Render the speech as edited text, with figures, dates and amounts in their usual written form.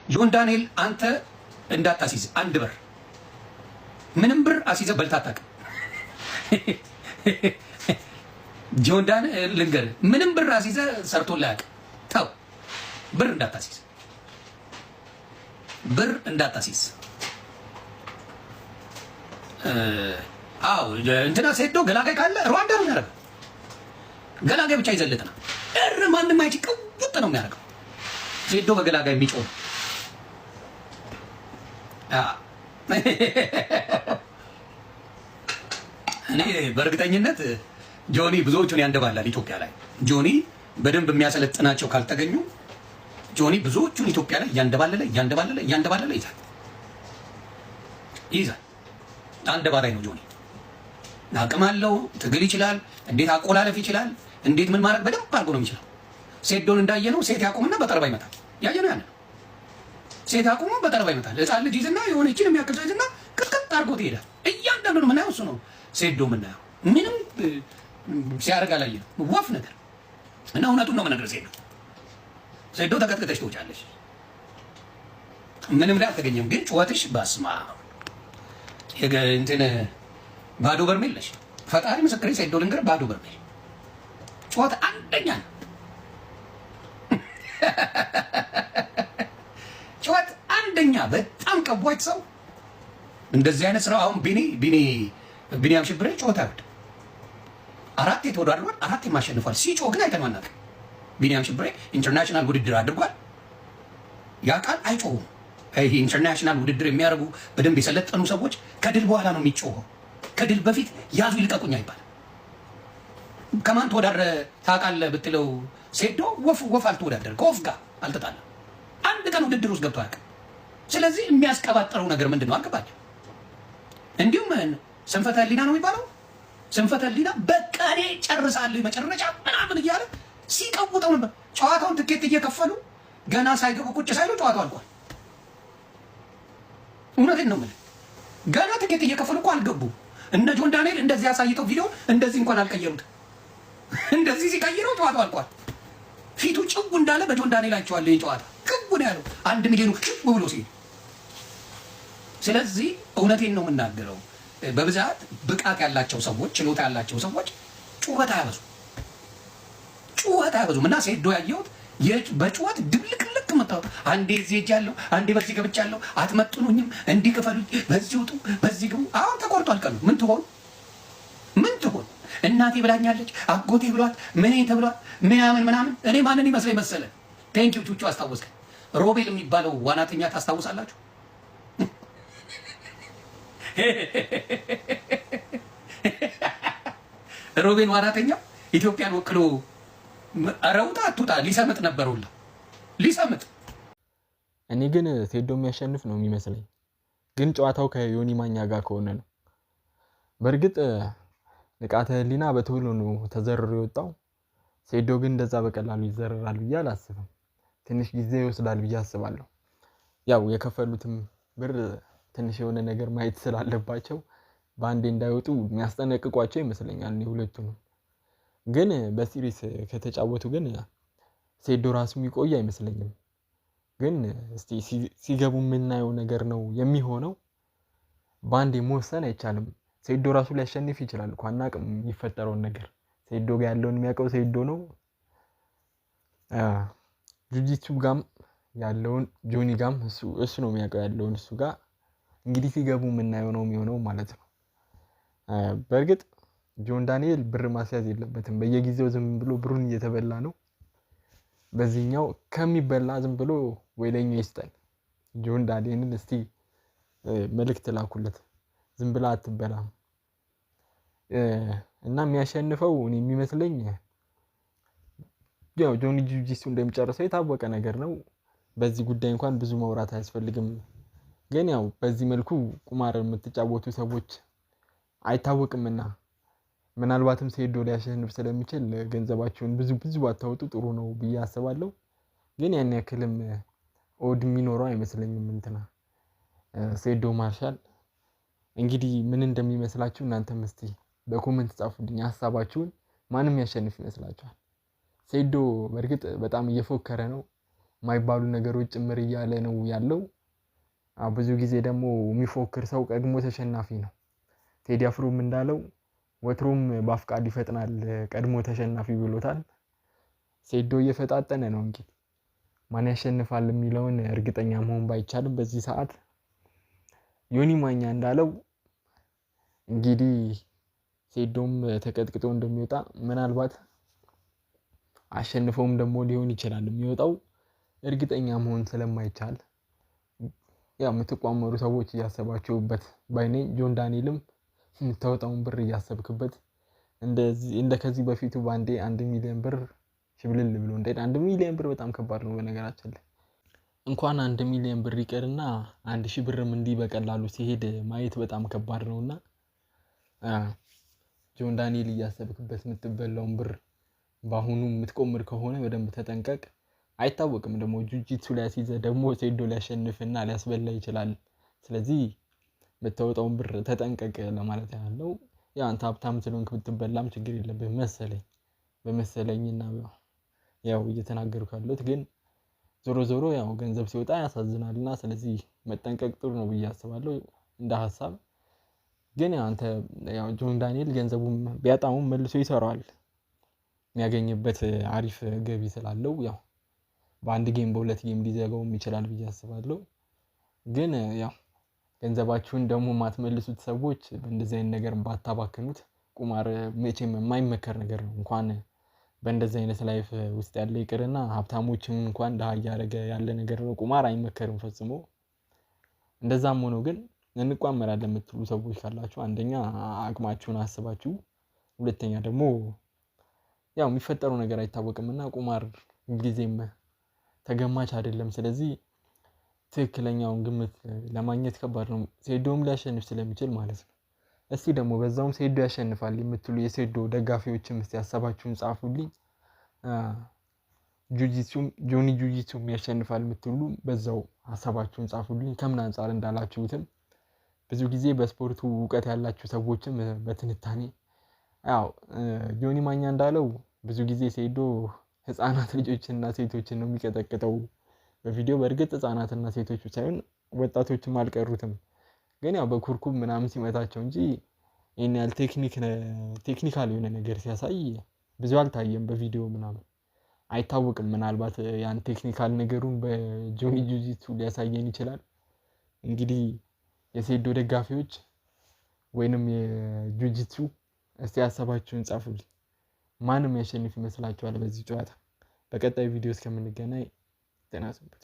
ጆን ዳንኤል አንተ እንዳታሲዝ አንድ ብር ምንም ብር አሲዘ በልታታቅ ጆን ዳንኤል ልንገርህ ምንም ብር አሲዘ ሰርቶልህ አያውቅም። ተው ብር እንዳታሲዝ አዎ እንትና ሴዶ ገላጋይ ካለ ሩዋንዳ ነው የሚያደርገው። ገላጋይ ብቻ ይዘልጥና ማንም አይጭ ቅውጥ ነው የሚያደርገው። ሴዶ በገላጋይ የሚጮህ እኔ በእርግጠኝነት ጆኒ ብዙዎቹን ያንደባላል ኢትዮጵያ ላይ። ጆኒ በደንብ የሚያሰለጥናቸው ካልተገኙ ጆኒ ብዙዎቹን ኢትዮጵያ ላይ እያንደባለለ ይዛል። አንደባላይ ነው ጆኒ። አቅም አለው፣ ትግል ይችላል፣ እንዴት አቆላለፍ ይችላል፣ እንዴት ምን ማድረግ በደንብ አድርጎ ነው የሚችለው። ሴዶን እንዳየነው ሴት ያቆምና በጠረባ ይመታል። ያየነው ያንን ሴት ያቆሙ በጠረባ ይመታል። ህፃን ልጅ ይዝና የሆነ እቺን የሚያክል ሰው ይዝና ቅጥቅጥ አድርጎት ይሄዳል። እያንዳንዱ ነው የምናየው እሱ ነው ሴዶ የምናየው። ምንም ሲያደርግ አላየንም። ወፍ ነገር እና እውነቱን ነው የምነግርህ። ሴዶ ተቀጥቅጠሽ ትወጫለሽ። ምንም ላይ አልተገኘም። ግን ጩኸትሽ በስማ እንትን ባዶ በርሜል ነሽ። ፈጣሪ ምስክሬ ሴዶ ልንገርህ፣ ባዶ በርሜል ጩኸት አንደኛ ነው። ጩኸት አንደኛ። በጣም ቀቧች ሰው እንደዚህ አይነት ስራ አሁን ቢኒያም ሽብሬ ጩኸት አይወድ። 4 ተወዳድሯል፣ 4 ማሸንፏል። ሲጮህ ግን አይተነው አናውቅም። ቢኒያም ሽብሬ ኢንተርናሽናል ውድድር አድርጓል። ያ ቃል አይጮሁም። ይሄ ኢንተርናሽናል ውድድር የሚያደርጉ በደንብ የሰለጠኑ ሰዎች ከድል በኋላ ነው የሚጮኸው። ከድል በፊት ያዙ ይልቀቁኝ አይባል። ከማን ተወዳድረ ታውቃለህ ብትለው ሴዶ ወፍ አልተወዳደረ፣ ከወፍ ጋር አልተጣለም። አንድ ቀን ውድድር ውስጥ ገብቶ አያውቅም። ስለዚህ የሚያስቀባጥረው ነገር ምንድን ነው አልገባኝም። እንዲሁም ስንፈተ ህሊና ነው የሚባለው። ስንፈተ ህሊና በቃ እኔ ጨርሳለሁ መጨረሻ ምናምን እያለ ሲቀውጠው ነበር። ጨዋታውን ትኬት እየከፈሉ ገና ሳይገቡ ቁጭ ሳይሉ ጨዋታው አልቋል። እውነቴን ነው የምልህ። ገና ትኬት እየከፈሉ እኮ አልገቡ። እነ ጆን ዳንኤል እንደዚህ ያሳይተው ቪዲዮ እንደዚህ እንኳን አልቀየሩት። እንደዚህ ሲቀይረው ጨዋታው አልቋል። ፊቱ ጭው እንዳለ በጆን ዳንኤል አይቼዋለሁ። ይሄ ጨዋታ ቅቡ ነው ያለው 1 ሚሊዮን ቅቡ ብሎ ሲል። ስለዚህ እውነቴን ነው የምናገረው። በብዛት ብቃት ያላቸው ሰዎች፣ ችሎታ ያላቸው ሰዎች ጩኸት አያበዙም። እና ሴዶ ያየሁት በጩኸት ድብልቅልቅ መጣው። አንዴ እዚህ ሄጃለሁ፣ አንዴ በዚህ ገብቻለሁ፣ አትመጥኑኝም፣ እንዲህ ክፈሉኝ፣ በዚህ ውጡ፣ በዚህ ግቡ። አሁን ተቆርጧል ቀኑ። ምን ትሆን እናቴ ብላኛለች፣ አጎቴ ብሏት፣ ምን ተብሏት፣ ምናምን። እኔ ማንን ይመስለኝ መሰለ? ቴንኪው ቹቹ አስታወስከኝ። ሮቤል የሚባለው ዋናተኛ ታስታውሳላችሁ? ሮቤል ዋናተኛው ኢትዮጵያን ወክሎ አረውጣ አትውጣ ሊሰምጥ ነበር ሁላ ሊሰምጥ። እኔ ግን ቴዶ የሚያሸንፍ ነው የሚመስለኝ፣ ግን ጨዋታው ከዮኒ ማኛ ጋር ከሆነ ነው። በእርግጥ ንቃተ ህሊና በቶሎ ነው ተዘርሮ የወጣው። ሴዶ ግን እንደዛ በቀላሉ ይዘረራል ብዬ አላስብም። ትንሽ ጊዜ ይወስዳል ብዬ አስባለሁ። ያው የከፈሉትም ብር ትንሽ የሆነ ነገር ማየት ስላለባቸው በአንዴ እንዳይወጡ የሚያስጠነቅቋቸው ይመስለኛል። ሁለቱንም ግን በሲሪስ ከተጫወቱ ግን ሴዶ ራሱ የሚቆይ አይመስለኝም። ግን እስቲ ሲገቡ የምናየው ነገር ነው የሚሆነው። በአንዴ መወሰን አይቻልም። ሴዶ ራሱ ሊያሸንፍ ይችላል እኮ አናውቅም የሚፈጠረውን ነገር። ሴዶ ጋር ያለውን የሚያውቀው ሴዶ ነው። ጁጂቱ ጋም ያለውን ጆኒ ጋም እሱ ነው የሚያውቀው ያለውን እሱ ጋር። እንግዲህ ሲገቡ የምናየው ነው የሚሆነው ማለት ነው። በእርግጥ ጆን ዳንኤል ብር ማስያዝ የለበትም። በየጊዜው ዝም ብሎ ብሩን እየተበላ ነው። በዚህኛው ከሚበላ ዝም ብሎ ወይለኛው ይስጠን። ጆን ዳንኤልን እስቲ መልእክት ላኩለት፣ ዝም ብላ አትበላም። እና የሚያሸንፈው እኔ የሚመስለኝ ያው ጆኒ ጁጂቱ እንደሚጨርሰው የታወቀ ነገር ነው። በዚህ ጉዳይ እንኳን ብዙ ማውራት አያስፈልግም። ግን ያው በዚህ መልኩ ቁማር የምትጫወቱ ሰዎች አይታወቅምና ምናልባትም ሴዶ ሊያሸንፍ ስለሚችል ገንዘባቸውን ብዙ ባታወጡ ጥሩ ነው ብዬ አስባለሁ። ግን ያን ያክልም ኦድ የሚኖረው አይመስለኝም እንትና ሴዶ ማርሻል። እንግዲህ ምን እንደሚመስላችሁ እናንተም እስቲ በኮሜንት ጻፉልኝ ሐሳባችሁን። ማንም ያሸንፍ ይመስላችኋል? ሴዶ በእርግጥ በጣም እየፎከረ ነው። የማይባሉ ነገሮች ጭምር እያለ ነው ያለው። ብዙ ጊዜ ደግሞ የሚፎክር ሰው ቀድሞ ተሸናፊ ነው። ቴዲ አፍሮም እንዳለው ወትሮም በአፍቃድ ይፈጥናል ቀድሞ ተሸናፊ ብሎታል። ሴዶ እየፈጣጠነ ነው። እንግዲህ ማን ያሸንፋል የሚለውን እርግጠኛ መሆን ባይቻልም በዚህ ሰዓት ዮኒ ማኛ እንዳለው እንግዲህ ሴዶም ተቀጥቅጦ እንደሚወጣ ምናልባት አሸንፈውም ደግሞ ሊሆን ይችላል የሚወጣው እርግጠኛ መሆን ስለማይቻል ያው የምትቋመሩ ሰዎች እያሰባችሁበት ባይኔ ጆን ዳንኤልም የምታወጣውን ብር እያሰብክበት እንደ ከዚህ በፊቱ ባንዴ 1 ሚሊዮን ብር ሽብልል ብሎ እንደሄደ 1 ሚሊዮን ብር በጣም ከባድ ነው። በነገራችን ላይ እንኳን 1 ሚሊዮን ብር ይቀርና 1000 ብርም እንዲህ በቀላሉ ሲሄድ ማየት በጣም ከባድ ነውና ጆን ዳንኤል እያሰብክበት የምትበላውን ብር በአሁኑ የምትቆምር ከሆነ በደንብ ተጠንቀቅ። አይታወቅም ደግሞ ጁጂትሱ ላይ ያስይዘህ ደግሞ ሴዶ ሊያሸንፍና ሊያስበላ ይችላል። ስለዚህ የምታወጣውን ብር ተጠንቀቅ ለማለት ያለው። ያው አንተ ሀብታም ስለሆንክ ብትበላም ችግር የለብህም መሰለኝ በመሰለኝና ያው እየተናገርኩ ያለሁት ግን ዞሮ ዞሮ ያው ገንዘብ ሲወጣ ያሳዝናልና ስለዚህ መጠንቀቅ ጥሩ ነው ብዬ አስባለሁ እንደ ሀሳብ። ግን ያው አንተ ያው ጆን ዳንኤል ገንዘቡን ቢያጣውም መልሶ ይሰራዋል የሚያገኝበት አሪፍ ገቢ ስላለው ያው በአንድ ጌም በሁለት ጌም ሊዘጋውም ይችላል ብዬ አስባለሁ። ግን ያው ገንዘባችሁን ደግሞ ማትመልሱት ሰዎች በእንደዚህ አይነት ነገር ባታባክኑት። ቁማር መቼም የማይመከር ነገር ነው። እንኳን በእንደዚህ አይነት ላይፍ ውስጥ ያለ ይቅርና ሀብታሞችን እንኳን ደሃ እያደረገ ያለ ነገር ነው። ቁማር አይመከርም ፈጽሞ። እንደዛም ሆኖ ግን እንቋመራለን የምትሉ ሰዎች ካላችሁ አንደኛ አቅማችሁን አስባችሁ፣ ሁለተኛ ደግሞ ያው የሚፈጠረው ነገር አይታወቅምና ቁማር ጊዜም ተገማች አይደለም። ስለዚህ ትክክለኛውን ግምት ለማግኘት ከባድ ነው። ሴዶም ሊያሸንፍ ስለሚችል ማለት ነው። እስቲ ደግሞ በዛውም ሴዶ ያሸንፋል የምትሉ የሴዶ ደጋፊዎችም እስቲ ሀሳባችሁን ጻፉልኝ። ጆኒ ጁጂትሱም ያሸንፋል የምትሉ በዛው ሀሳባችሁን ጻፉልኝ። ከምን አንጻር እንዳላችሁትም ብዙ ጊዜ በስፖርቱ እውቀት ያላችሁ ሰዎችም በትንታኔ ያው ጆኒ ማኛ እንዳለው ብዙ ጊዜ ሴዶ ህፃናት ልጆችና ሴቶችን ነው የሚቀጠቅጠው በቪዲዮ። በእርግጥ ህፃናትና ሴቶች ሳይሆን ወጣቶችም አልቀሩትም። ግን ያው በኩርኩም ምናምን ሲመታቸው እንጂ ይሄን ያህል ቴክኒካል የሆነ ነገር ሲያሳይ ብዙ አልታየም በቪዲዮ ምናምን አይታወቅም። ምናልባት ያን ቴክኒካል ነገሩን በጆኒ ጁጂትሱ ሊያሳየን ይችላል። እንግዲህ የሴዶ ደጋፊዎች ወይንም የጁጂትሱ እስቲ ሀሳባችሁን ጻፉልኝ። ማንም ያሸንፍ ይመስላችኋል በዚህ ጨዋታ? በቀጣይ ቪዲዮ እስከምንገናኝ ጤና ይስጥልኝ።